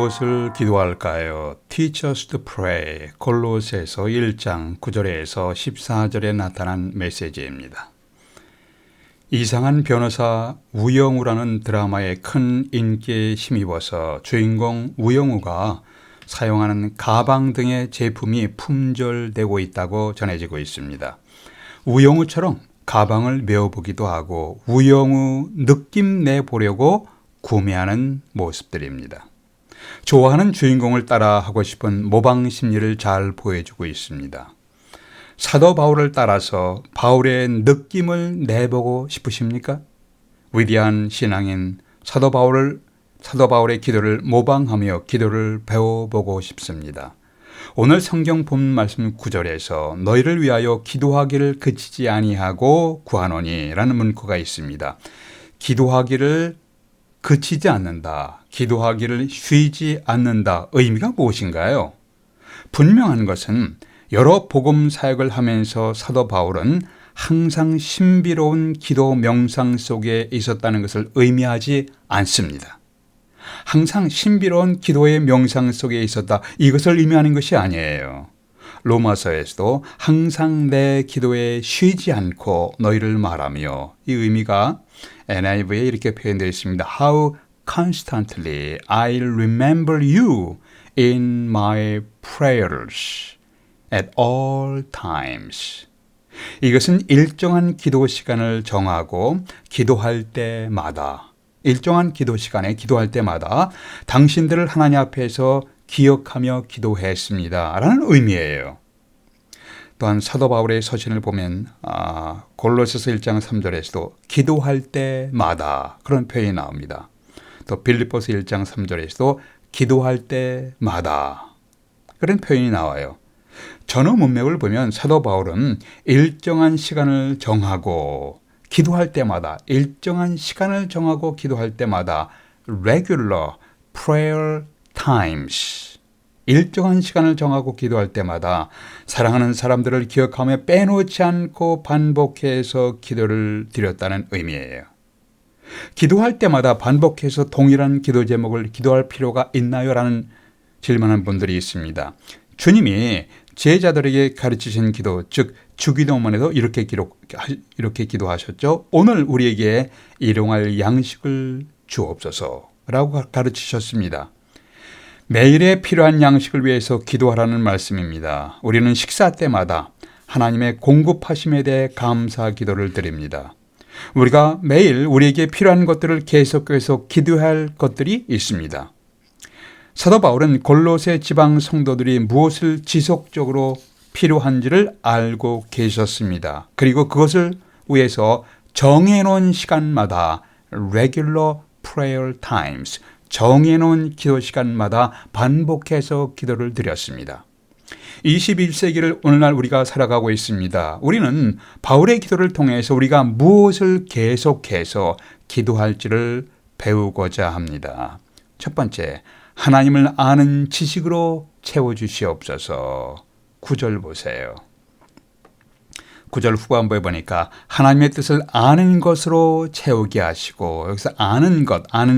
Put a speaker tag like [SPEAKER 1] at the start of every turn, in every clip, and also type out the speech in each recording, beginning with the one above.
[SPEAKER 1] 무엇을 기도할까요? Teach us to pray. 골로새서 1장 9절에서 14절에 나타난 메시지입니다. 이상한 변호사 우영우라는 드라마에 큰 인기에 힘입어서 주인공 우영우가 사용하는 가방 등의 제품이 품절되고 있다고 전해지고 있습니다. 우영우처럼 가방을 메어보기도 하고 우영우 느낌 내보려고 구매하는 모습들입니다. 좋아하는 주인공을 따라 하고 싶은 모방 심리를 잘 보여주고 있습니다. 사도 바울을 따라서 바울의 느낌을 내보고 싶으십니까? 위대한 신앙인 사도 바울의 기도를 모방하며 기도를 배워보고 싶습니다. 오늘 성경 본문 말씀 9절에서 너희를 위하여 기도하기를 그치지 아니하고 구하노니 라는 문구가 있습니다. 기도하기를 그치지 않는다, 기도하기를 쉬지 않는다. 의미가 무엇인가요? 분명한 것은 여러 복음 사역을 하면서 사도 바울은 항상 신비로운 기도 명상 속에 있었다는 것을 의미하지 않습니다. 항상 신비로운 기도의 명상 속에 있었다, 이것을 의미하는 것이 아니에요. 로마서에서도 항상 내 기도에 쉬지 않고 너희를 말하며, 이 의미가 NIV에 이렇게 표현되어 있습니다. How constantly I remember you in my prayers at all times. 이것은 일정한 기도 시간을 정하고 기도할 때마다, 일정한 기도 시간에 기도할 때마다 당신들을 하나님 앞에서 기억하며 기도했습니다 라는 의미예요. 또한 사도 바울의 서신을 보면 골로새서 1장 3절에서도 기도할 때마다 그런 표현이 나옵니다. 또 빌립보서 1장 3절에서도 기도할 때마다 그런 표현이 나와요. 전어 문맥을 보면 사도 바울은 일정한 시간을 정하고 기도할 때마다, 일정한 시간을 정하고 기도할 때마다 regular prayer times, 일정한 시간을 정하고 기도할 때마다 사랑하는 사람들을 기억하며 빼놓지 않고 반복해서 기도를 드렸다는 의미예요. 기도할 때마다 반복해서 동일한 기도 제목을 기도할 필요가 있나요? 라는 질문하는 분들이 있습니다. 주님이 제자들에게 가르치신 기도, 즉 주기도문에도 이렇게 기도하셨죠. 오늘 우리에게 일용할 양식을 주옵소서 라고 가르치셨습니다. 매일에 필요한 양식을 위해서 기도하라는 말씀입니다. 우리는 식사 때마다 하나님의 공급하심에 대해 감사 기도를 드립니다. 우리가 매일 우리에게 필요한 것들을 계속해서 기도할 것들이 있습니다. 사도 바울은 골로새 지방 성도들이 무엇을 지속적으로 필요한지를 알고 계셨습니다. 그리고 그것을 위해서 정해놓은 시간마다 regular prayer times, 정해놓은 기도 시간마다 반복해서 기도를 드렸습니다. 21세기를 오늘날 우리가 살아가고 있습니다. 우리는 바울의 기도를 통해서 우리가 무엇을 계속해서 기도할지를 배우고자 합니다. 첫 번째, 하나님을 아는 지식으로 채워주시옵소서. 9절 보세요. 9절 후반부에 보니까 하나님의 뜻을 아는 것으로 채우게 하시고, 여기서 아는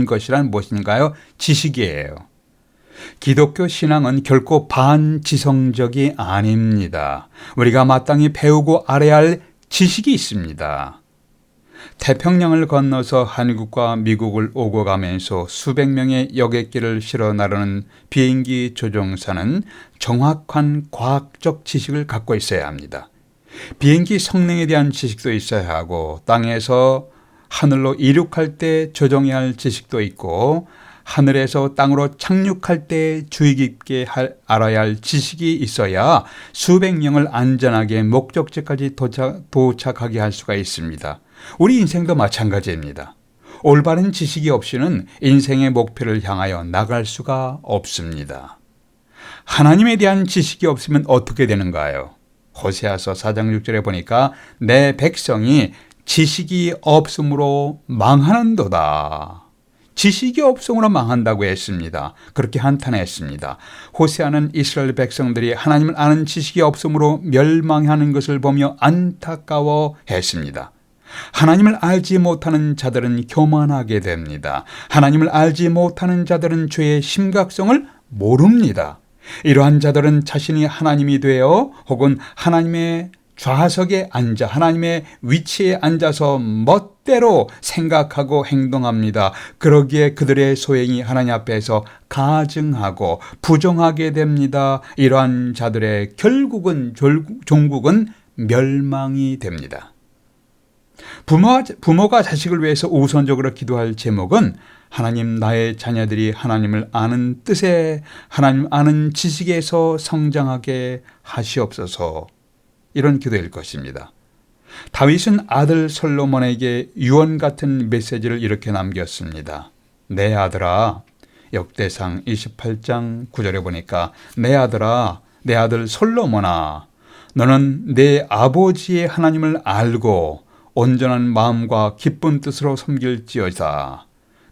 [SPEAKER 1] 것이란 무엇인가요? 지식이에요. 기독교 신앙은 결코 반지성적이 아닙니다. 우리가 마땅히 배우고 알아야 할 지식이 있습니다. 태평양을 건너서 한국과 미국을 오고 가면서 수백 명의 여객기를 실어 나르는 비행기 조종사는 정확한 과학적 지식을 갖고 있어야 합니다. 비행기 성능에 대한 지식도 있어야 하고, 땅에서 하늘로 이륙할 때 조정해야 할 지식도 있고, 하늘에서 땅으로 착륙할 때 주의 깊게 알아야 할 지식이 있어야 수백 명을 안전하게 목적지까지 도착하게 할 수가 있습니다. 우리 인생도 마찬가지입니다. 올바른 지식이 없이는 인생의 목표를 향하여 나갈 수가 없습니다. 하나님에 대한 지식이 없으면 어떻게 되는가요? 호세아서 4장 6절에 보니까 내 백성이 지식이 없으므로 망하는도다. 지식이 없음으로 망한다고 했습니다. 그렇게 한탄했습니다. 호세아는 이스라엘 백성들이 하나님을 아는 지식이 없음으로 멸망하는 것을 보며 안타까워했습니다. 하나님을 알지 못하는 자들은 교만하게 됩니다. 하나님을 알지 못하는 자들은 죄의 심각성을 모릅니다. 이러한 자들은 자신이 하나님이 되어 혹은 하나님의 좌석에 앉아 하나님의 위치에 앉아서 멋대로 생각하고 행동합니다. 그러기에 그들의 소행이 하나님 앞에서 가증하고 부정하게 됩니다. 이러한 자들의 결국은 종국은 멸망이 됩니다. 부모가 자식을 위해서 우선적으로 기도할 제목은 하나님, 나의 자녀들이 하나님을 아는 뜻에, 하나님 아는 지식에서 성장하게 하시옵소서, 이런 기도일 것입니다. 다윗은 아들 솔로몬에게 유언 같은 메시지를 이렇게 남겼습니다. 내 아들아, 역대상 28장 9절에 보니까 내 아들아, 내 아들 솔로몬아, 너는 내 아버지의 하나님을 알고 온전한 마음과 기쁜 뜻으로 섬길지어다.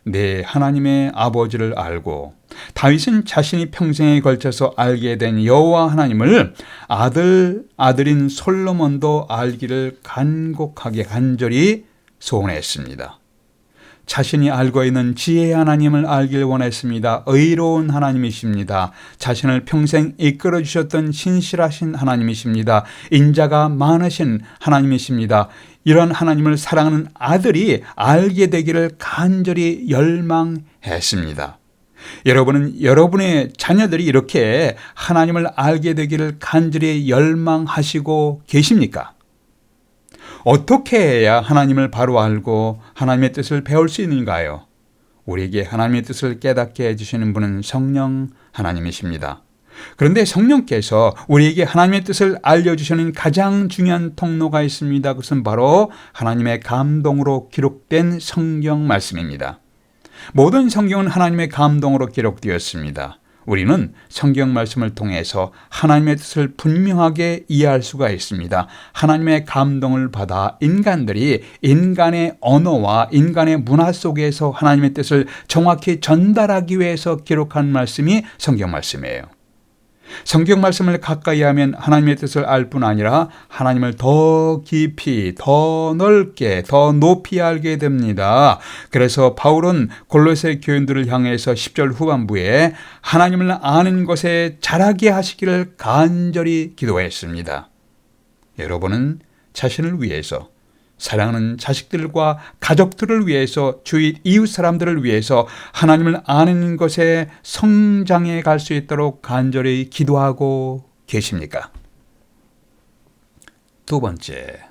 [SPEAKER 1] 내 하나님의 아버지를 알고. 다윗은 자신이 평생에 걸쳐서 알게 된 여호와 하나님을 아들인 솔로몬도 알기를 간절히 소원했습니다. 자신이 알고 있는 지혜의 하나님을 알길 원했습니다. 의로운 하나님이십니다. 자신을 평생 이끌어 주셨던 신실하신 하나님이십니다. 인자가 많으신 하나님이십니다. 이런 하나님을 사랑하는 아들이 알게 되기를 간절히 열망했습니다. 여러분은 여러분의 자녀들이 이렇게 하나님을 알게 되기를 간절히 열망하시고 계십니까? 어떻게 해야 하나님을 바로 알고 하나님의 뜻을 배울 수 있는가요? 우리에게 하나님의 뜻을 깨닫게 해주시는 분은 성령 하나님이십니다. 그런데 성령께서 우리에게 하나님의 뜻을 알려주시는 가장 중요한 통로가 있습니다. 그것은 바로 하나님의 감동으로 기록된 성경 말씀입니다. 모든 성경은 하나님의 감동으로 기록되었습니다. 우리는 성경 말씀을 통해서 하나님의 뜻을 분명하게 이해할 수가 있습니다. 하나님의 감동을 받아 인간들이 인간의 언어와 인간의 문화 속에서 하나님의 뜻을 정확히 전달하기 위해서 기록한 말씀이 성경 말씀이에요. 성경 말씀을 가까이 하면 하나님의 뜻을 알 뿐 아니라 하나님을 더 깊이, 더 넓게, 더 높이 알게 됩니다. 그래서 바울은 골로새 교인들을 향해서 10절 후반부에 하나님을 아는 것에 자라게 하시기를 간절히 기도했습니다. 여러분은 자신을 위해서, 사랑하는 자식들과 가족들을 위해서, 주위 이웃 사람들을 위해서 하나님을 아는 것에 성장해 갈 수 있도록 간절히 기도하고 계십니까? 두 번째,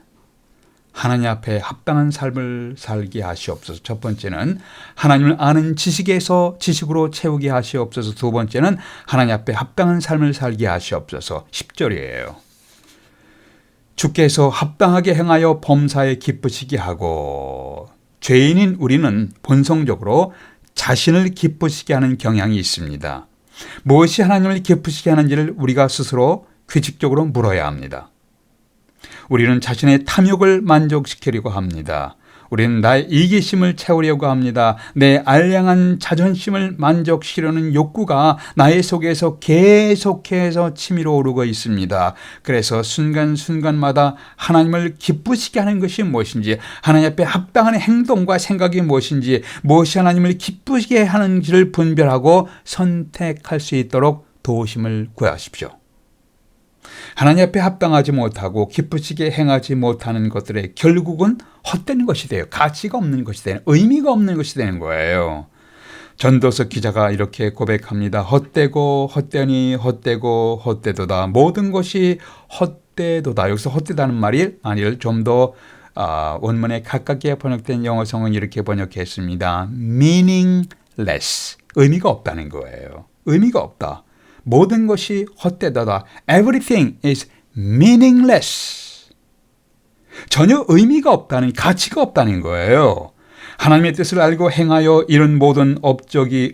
[SPEAKER 1] 하나님 앞에 합당한 삶을 살게 하시옵소서. 첫 번째는 하나님을 아는 지식으로 채우게 하시옵소서. 두 번째는 하나님 앞에 합당한 삶을 살게 하시옵소서. 10절이에요. 주께서 합당하게 행하여 범사에 기쁘시게 하고. 죄인인 우리는 본성적으로 자신을 기쁘시게 하는 경향이 있습니다. 무엇이 하나님을 기쁘시게 하는지를 우리가 스스로 규칙적으로 물어야 합니다. 우리는 자신의 탐욕을 만족시키려고 합니다. 우리는 나의 이기심을 채우려고 합니다. 내 알량한 자존심을 만족시키려는 욕구가 나의 속에서 계속해서 치밀어 오르고 있습니다. 그래서 순간순간마다 하나님을 기쁘시게 하는 것이 무엇인지, 하나님 앞에 합당한 행동과 생각이 무엇인지, 무엇이 하나님을 기쁘시게 하는지를 분별하고 선택할 수 있도록 도우심을 구하십시오. 하나님 앞에 합당하지 못하고 기쁘시게 행하지 못하는 것들의 결국은 헛되는 것이 돼요. 가치가 없는 것이 되는, 의미가 없는 것이 되는 거예요. 전도서 기자가 이렇게 고백합니다. 헛되고 헛되니 헛되고 헛되도다. 모든 것이 헛되도다. 여기서 헛되다는 말이 아니를 좀 더 원문에 가깝게 번역된 영어 성은 이렇게 번역했습니다. meaningless. 의미가 없다는 거예요. 의미가 없다. 모든 것이 헛되다다. Everything is meaningless. 전혀 의미가 없다는, 가치가 없다는 거예요. 하나님의 뜻을 알고 행하여 이런 모든 업적이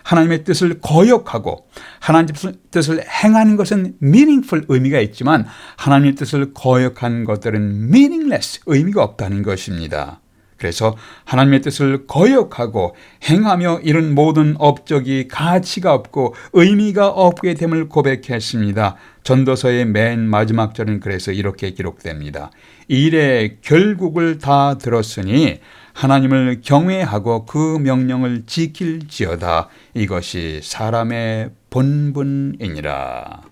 [SPEAKER 1] 하나님의 뜻을 거역하고, 하나님의 뜻을 행하는 것은 meaningful, 의미가 있지만 하나님의 뜻을 거역한 것들은 meaningless, 의미가 없다는 것입니다. 그래서 하나님의 뜻을 거역하고 행하며 이런 모든 업적이 가치가 없고 의미가 없게 됨을 고백했습니다. 전도서의 맨 마지막 절은 그래서 이렇게 기록됩니다. 일의 결국을 다 들었으니 하나님을 경외하고 그 명령을 지킬지어다. 이것이 사람의 본분이니라.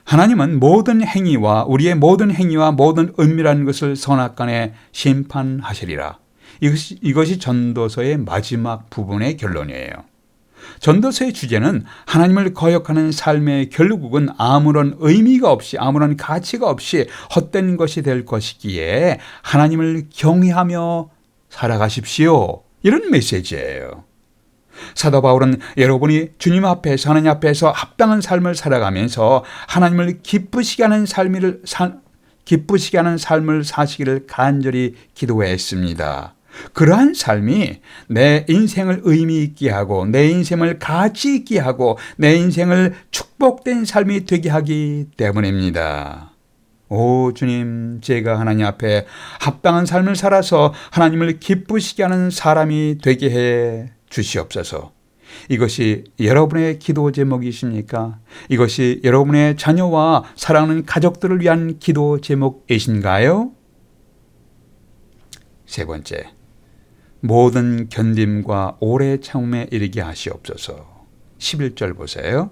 [SPEAKER 1] 하나님은 모든 행위와 우리의 모든 행위와 모든 은밀한 것을 선악간에 심판하시리라. 이것이 전도서의 마지막 부분의 결론이에요. 전도서의 주제는 하나님을 거역하는 삶의 결국은 아무런 의미가 없이 아무런 가치가 없이 헛된 것이 될 것이기에 하나님을 경외하며 살아가십시오. 이런 메시지예요. 사도 바울은 여러분이 주님 앞에서 하나님 앞에서 합당한 삶을 살아가면서 하나님을 기쁘시게 하는 삶을 사시기를 간절히 기도했습니다. 그러한 삶이 내 인생을 의미 있게 하고 내 인생을 가치 있게 하고 내 인생을 축복된 삶이 되게 하기 때문입니다. 오 주님, 제가 하나님 앞에 합당한 삶을 살아서 하나님을 기쁘시게 하는 사람이 되게 해 주시옵소서. 이것이 여러분의 기도 제목이십니까? 이것이 여러분의 자녀와 사랑하는 가족들을 위한 기도 제목이신가요? 세 번째, 모든 견딤과 오래 참음에 이르게 하시옵소서. 11절 보세요.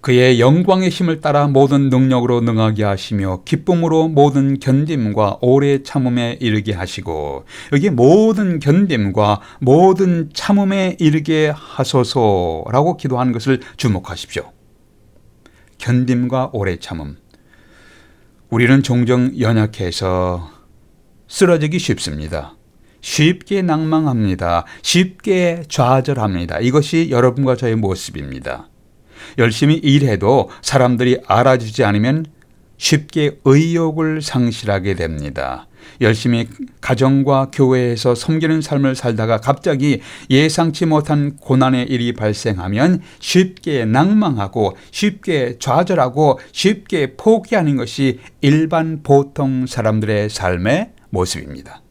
[SPEAKER 1] 그의 영광의 힘을 따라 모든 능력으로 능하게 하시며 기쁨으로 모든 견딤과 오래 참음에 이르게 하시고, 여기 모든 견딤과 모든 참음에 이르게 하소서라고 기도하는 것을 주목하십시오. 견딤과 오래 참음. 우리는 종종 연약해서 쓰러지기 쉽습니다. 쉽게 낭망합니다. 쉽게 좌절합니다. 이것이 여러분과 저의 모습입니다. 열심히 일해도 사람들이 알아주지 않으면 쉽게 의욕을 상실하게 됩니다. 열심히 가정과 교회에서 섬기는 삶을 살다가 갑자기 예상치 못한 고난의 일이 발생하면 쉽게 낭망하고 쉽게 좌절하고 쉽게 포기하는 것이 일반 보통 사람들의 삶의 모습입니다.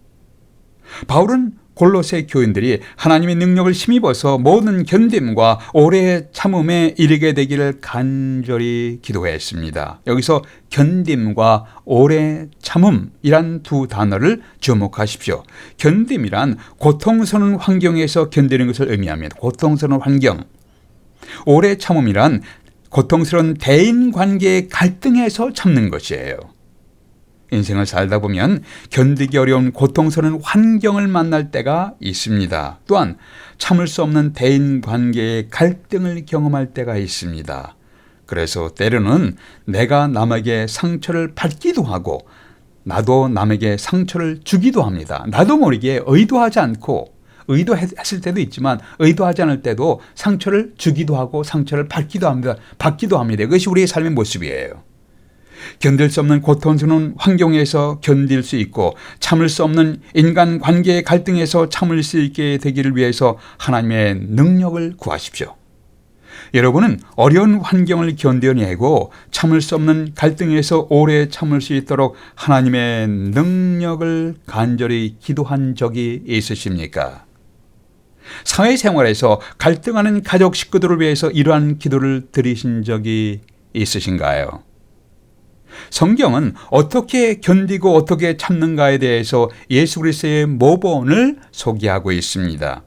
[SPEAKER 1] 바울은 골로새 교인들이 하나님의 능력을 힘입어서 모든 견딤과 오래 참음에 이르게 되기를 간절히 기도했습니다. 여기서 견딤과 오래 참음이란 두 단어를 주목하십시오. 견딤이란 고통스러운 환경에서 견디는 것을 의미합니다. 고통스러운 환경. 오래 참음이란 고통스러운 대인관계의 갈등에서 참는 것이에요. 인생을 살다 보면 견디기 어려운 고통스러운 환경을 만날 때가 있습니다. 또한 참을 수 없는 대인관계의 갈등을 경험할 때가 있습니다. 그래서 때로는 내가 남에게 상처를 받기도 하고 나도 남에게 상처를 주기도 합니다. 나도 모르게 의도하지 않고 의도했을 때도 있지만 의도하지 않을 때도 상처를 주기도 하고 상처를 받기도 합니다. 이것이 우리의 삶의 모습이에요. 견딜 수 없는 고통스러운 환경에서 견딜 수 있고 참을 수 없는 인간관계의 갈등에서 참을 수 있게 되기를 위해서 하나님의 능력을 구하십시오. 여러분은 어려운 환경을 견뎌내고 참을 수 없는 갈등에서 오래 참을 수 있도록 하나님의 능력을 간절히 기도한 적이 있으십니까? 사회생활에서 갈등하는 가족 식구들을 위해서 이러한 기도를 드리신 적이 있으신가요? 성경은 어떻게 견디고 어떻게 참는가에 대해서 예수 그리스도의 모본을 소개하고 있습니다.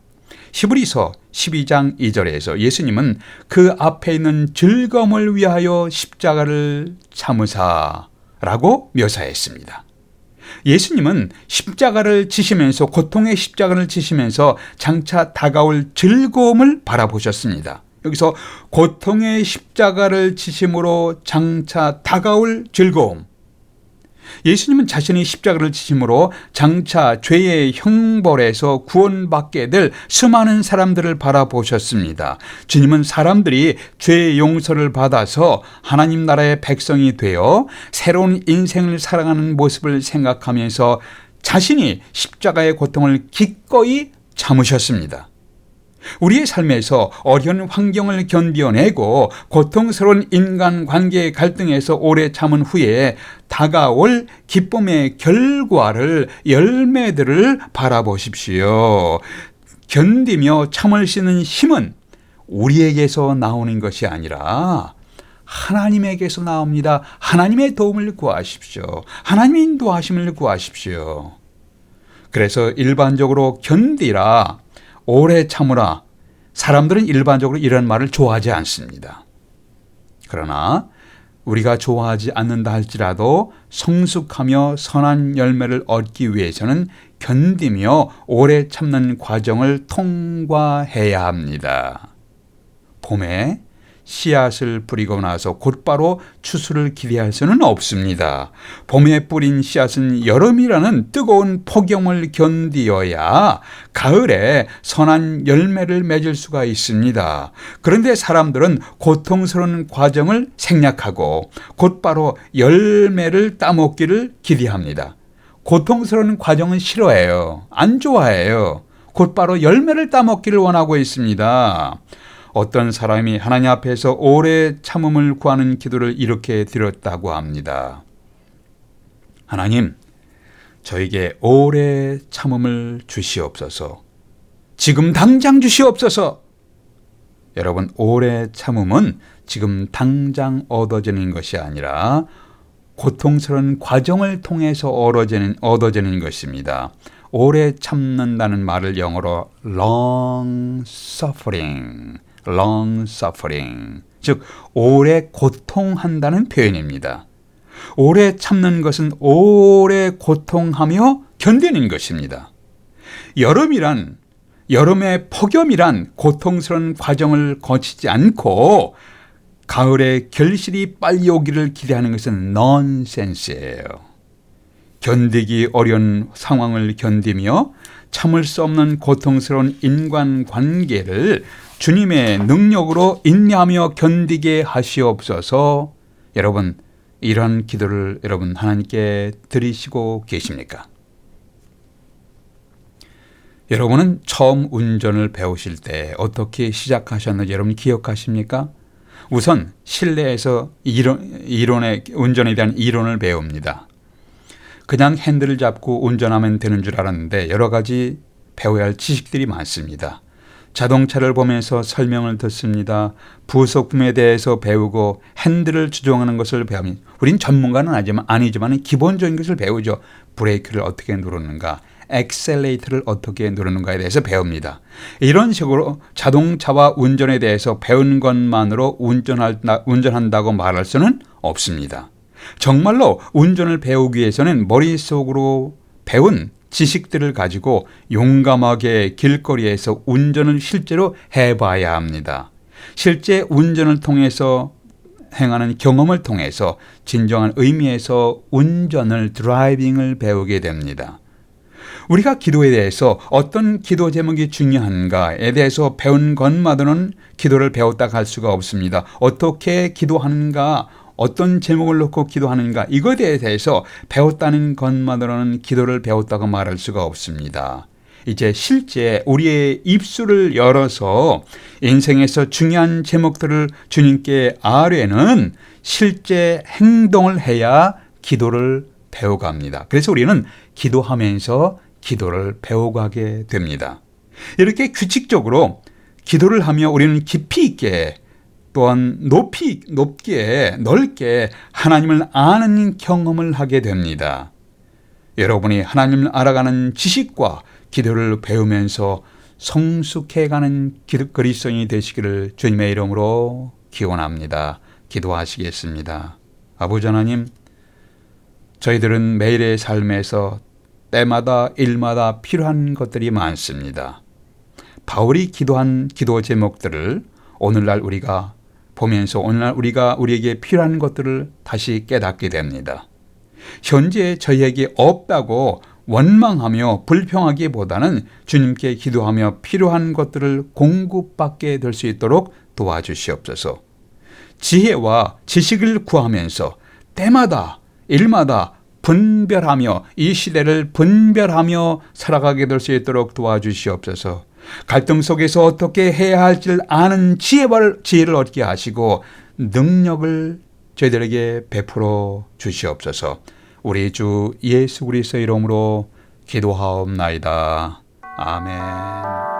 [SPEAKER 1] 히브리서 12장 2절에서 예수님은 그 앞에 있는 즐거움을 위하여 십자가를 참으사라고 묘사했습니다. 예수님은 십자가를 지시면서 고통의 십자가를 지시면서 장차 다가올 즐거움을 바라보셨습니다. 여기서 고통의 십자가를 지심으로 장차 다가올 즐거움. 예수님은 자신이 십자가를 지심으로 장차 죄의 형벌에서 구원받게 될 수많은 사람들을 바라보셨습니다. 주님은 사람들이 죄의 용서를 받아서 하나님 나라의 백성이 되어 새로운 인생을 살아가는 모습을 생각하면서 자신이 십자가의 고통을 기꺼이 참으셨습니다. 우리의 삶에서 어려운 환경을 견뎌내고 고통스러운 인간관계의 갈등에서 오래 참은 후에 다가올 기쁨의 결과를, 열매들을 바라보십시오. 견디며 참을 수 있는 힘은 우리에게서 나오는 것이 아니라 하나님에게서 나옵니다. 하나님의 도움을 구하십시오. 하나님의 인도하심을 구하십시오. 그래서 일반적으로 견디라, 오래 참으라. 사람들은 일반적으로 이런 말을 좋아하지 않습니다. 그러나 우리가 좋아하지 않는다 할지라도 성숙하며 선한 열매를 얻기 위해서는 견디며 오래 참는 과정을 통과해야 합니다. 봄에 씨앗을 뿌리고 나서 곧바로 추수를 기대할 수는 없습니다. 봄에 뿌린 씨앗은 여름이라는 뜨거운 폭염을 견디어야 가을에 선한 열매를 맺을 수가 있습니다. 그런데 사람들은 고통스러운 과정을 생략하고 곧바로 열매를 따먹기를 기대합니다. 고통스러운 과정은 싫어해요. 안 좋아해요. 곧바로 열매를 따먹기를 원하고 있습니다. 어떤 사람이 하나님 앞에서 오래 참음을 구하는 기도를 이렇게 드렸다고 합니다. 하나님, 저에게 오래 참음을 주시옵소서. 지금 당장 주시옵소서. 여러분, 오래 참음은 지금 당장 얻어지는 것이 아니라 고통스러운 과정을 통해서 얻어지는 것입니다. 오래 참는다는 말을 영어로 long suffering, 즉 오래 고통한다는 표현입니다. 오래 참는 것은 오래 고통하며 견디는 것입니다. 여름의 폭염이란 고통스러운 과정을 거치지 않고 가을에 결실이 빨리 오기를 기대하는 것은 넌센스예요. 견디기 어려운 상황을 견디며 참을 수 없는 고통스러운 인간관계를 주님의 능력으로 인내하며 견디게 하시옵소서. 여러분, 이런 기도를 여러분 하나님께 드리시고 계십니까? 여러분은 처음 운전을 배우실 때 어떻게 시작하셨는지 여러분 기억하십니까? 우선 실내에서 운전에 대한 이론을 배웁니다. 그냥 핸들을 잡고 운전하면 되는 줄 알았는데 여러 가지 배워야 할 지식들이 많습니다. 자동차를 보면서 설명을 듣습니다. 부속품에 대해서 배우고 핸들을 조종하는 것을 배우면 우린 전문가는 아니지만 기본적인 것을 배우죠. 브레이크를 어떻게 누르는가, 엑셀레이터를 어떻게 누르는가에 대해서 배웁니다. 이런 식으로 자동차와 운전에 대해서 배운 것만으로 운전한다고 말할 수는 없습니다. 정말로 운전을 배우기 위해서는 머릿속으로 배운 지식들을 가지고 용감하게 길거리에서 운전을 실제로 해봐야 합니다. 실제 운전을 통해서 행하는 경험을 통해서 진정한 의미에서 운전을 드라이빙을 배우게 됩니다. 우리가 기도에 대해서 어떤 기도 제목이 중요한가에 대해서 배운 것만으로는 기도를 배웠다고 할 수가 없습니다. 어떻게 기도하는가, 어떤 제목을 놓고 기도하는가, 이거에 대해서 배웠다는 것만으로는 기도를 배웠다고 말할 수가 없습니다. 이제 실제 우리의 입술을 열어서 인생에서 중요한 제목들을 주님께 아뢰는 실제 행동을 해야 기도를 배워갑니다. 그래서 우리는 기도하면서 기도를 배워가게 됩니다. 이렇게 규칙적으로 기도를 하며 우리는 깊이 있게 또한 높게 넓게 하나님을 아는 경험을 하게 됩니다. 여러분이 하나님을 알아가는 지식과 기도를 배우면서 성숙해가는 그리스도인이 되시기를 주님의 이름으로 기원합니다. 기도하시겠습니다. 아버지 하나님, 저희들은 매일의 삶에서 때마다 일마다 필요한 것들이 많습니다. 바울이 기도한 기도 제목들을 오늘날 우리가 보면서 오늘날 우리에게 필요한 것들을 다시 깨닫게 됩니다. 현재 저희에게 없다고 원망하며 불평하기보다는 주님께 기도하며 필요한 것들을 공급받게 될 수 있도록 도와주시옵소서. 지혜와 지식을 구하면서 때마다 일마다 분별하며 이 시대를 분별하며 살아가게 될 수 있도록 도와주시옵소서. 갈등 속에서 어떻게 해야 할지를 아는 지혜를 얻게 하시고 능력을 저희들에게 베풀어 주시옵소서. 우리 주 예수 그리스도의 이름으로 기도하옵나이다. 아멘.